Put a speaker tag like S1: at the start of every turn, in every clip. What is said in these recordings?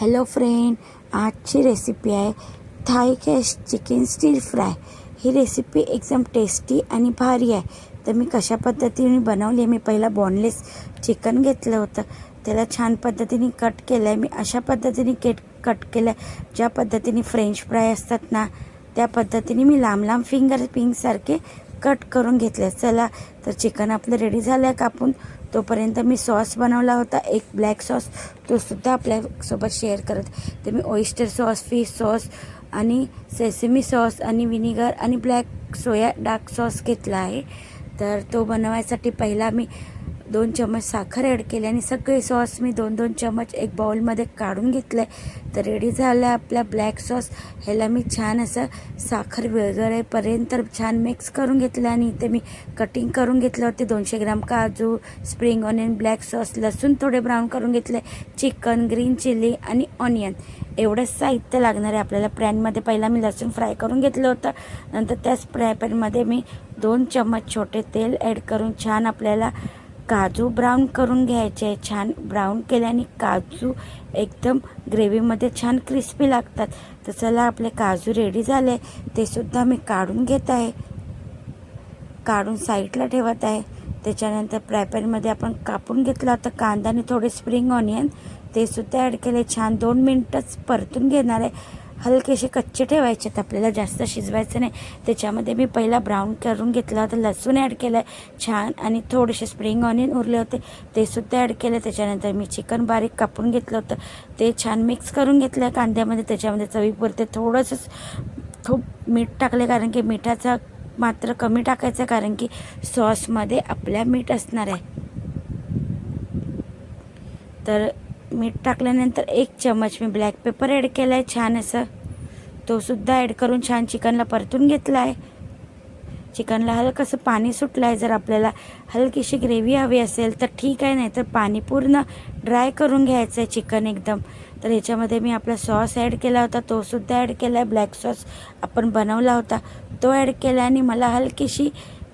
S1: Hello friend, आजची recipe आहे Thai cashew chicken stir fry. ही रेसिपी एकदम टेस्टी आणि भारी आहे। तर मी कशा पद्धतीने बनवली आहे, मी पहिला बोनलेस चिकन घेतलं होतं, त्याला छान पद्धतीने कट केलं आहे। मी अशा पद्धतीने कट केलं आहे, ज्या पद्धतीने फ्रेंच फ्राय असतात ना, त्या पद्धतीने मी लांब लांब पिंगसारखे कट करून घेतले। चला तर चिकन आपलं रेडी झालं आहे कापून। तोपर्यंत मी सॉस बनवला होता, एक ब्लॅक सॉस, तो सुद्धा आपल्यासोबत शेअर करत। तर मी ऑयस्टर सॉस, फिश सॉस आणि सेसमी सॉस आणि विनेगर आणि ब्लॅक सोया डार्क सॉस घेतला आहे। तर तो बनवायसाठी पहिला मी 2 चम्मच साखर ॲड केली आणि सगळे सॉस मी 2-2 चम्मच एक बाउलमध्ये काढून घेतले। तर रेडी झाला आपला ब्लॅक सॉस। ह्याला मी छान असं साखर विरघळेपर्यंत छान मिक्स करून घेतलं आणि इथे मी कटिंग करून घेतलं होते 200 ग्राम काजू, स्प्रिंग ऑनियन, ब्लॅक सॉस, लसूण थोडे ब्राऊन करून घेतले, चिकन, ग्रीन चिली आणि ऑनियन एवढंच साहित्य लागणार आहे आपल्याला। पॅनमध्ये पहिला मी लसूण फ्राय करून घेतलं होतं, नंतर त्याच पॅनमध्ये मी 2 चम्मच छोटे तेल ॲड करून छान आपल्याला काजू ब्राऊन करून घ्यायचे। छान ब्राऊन केल्याने काजू एकदम ग्रेव्हीमध्ये छान क्रिस्पी लागतात। तर चला आपले काजू रेडी झाले, ते सुद्धा मी काढून घेत आहे, काढून साईडला ठेवत आहे। त्याच्यानंतर फ्राय पॅनमध्ये आपण कापून घेतला होता कांदा आणि थोडे स्प्रिंग ऑनियन, ते सुद्धा ॲड केले। छान 2 मिनटंच परतून घेणार आहे, हलकेसे कच्चे ठेवायचे आहेत आपल्याला, जास्त शिजवायचं नाही। त्याच्यामध्ये मी पहिला ब्राऊन करून घेतला होता, लसूण ॲड केलं आहे छान, आणि थोडेसे स्प्रिंग ऑनियन उरले होते, ते सुद्धा ॲड केले। त्याच्यानंतर मी चिकन बारीक कापून घेतलं होतं, ते छान मिक्स करून घेतलं आहे कांद्यामध्ये। त्याच्यामध्ये चवीपुरते थोडंसं मीठ टाकले, कारण की मिठाचा मात्र कमी टाकायचं, कारण की सॉसमध्ये आपल्या मीठ असणार आहे। तर मीठ टाकल्यानंतर 1 चम्मच मी ब्लॅक पेपर ॲड केला आहे छान असं, तो सुद्धा ॲड करून छान चिकनला परतून घेतला आहे। चिकनला हलकंसं पाणी सुटलं आहे। जर आपल्याला हलकीशी ग्रेव्ही हवी असेल तर ठीक आहे, नाही तर पाणी पूर्ण ड्राय करून घ्यायचं आहे चिकन एकदम। तर ह्याच्यामध्ये मी आपला सॉस ॲड केला होता, तो सुद्धा ॲड केला आहे। ब्लॅक सॉस आपण बनवला होता, तो ॲड केला, आणि मला हलकीशी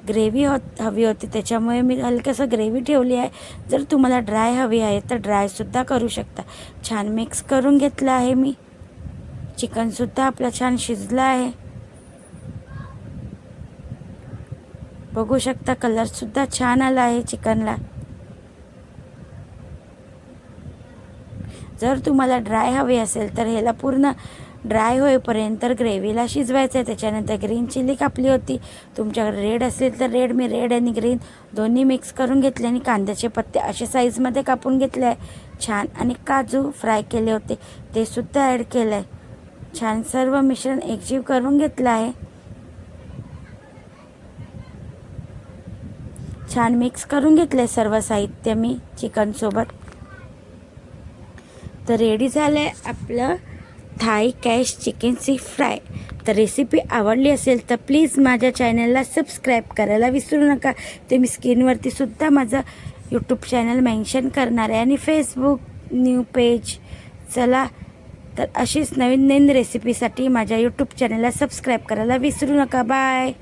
S1: ग्रेव्ही हवी होती, त्याच्यामुळे मी हलकंसं ग्रेव्ही ठेवली आहे। जर तुम्हाला ड्राय हवी आहे तर ड्रायसुद्धा करू शकता। छान मिक्स करून घेतलं आहे मी, चिकनसुद्धा आपलं छान शिजलं आहे, बघू शकता कलरसुद्धा छान आला आहे चिकनला। जर तुम्हाला ड्राय हवी असेल तर ह्याला पूर्ण ड्राय होईपर्यंत ग्रेव्हीला शिजवायचं आहे। त्याच्यानंतर ग्रीन चिली कापली होती, तुमच्याकडे रेड असेल तर रेड, मी रेड आणि ग्रीन दोन्ही मिक्स करून घेतले, आणि कांद्याचे पत्ते असे साईजमध्ये कापून घेतले आहे छान, आणि काजू फ्राय केले होते ते सुद्धा ॲड केलं आहे। छान सर्व मिश्रण एकजीव करून घेतलं आहे, छान मिक्स करून घेतले सर्व साहित्य मी चिकनसोबत। तर रेडी झालं आहे आपलं Thai cashew chicken stir fry. तर रेसिपी आवडली असेल तर प्लीज माझ्या चॅनलला सबस्क्राईब करायला विसरू नका। ते मी स्क्रीनवरती सुद्धा माझं यूट्यूब चॅनल मेन्शन करणार आहे, आणि फेसबुक न्यू पेज। चला तर अशीच नवीन नवीन रेसिपीसाठी माझ्या यूट्यूब चॅनलला सबस्क्राईब करायला विसरू नका। बाय।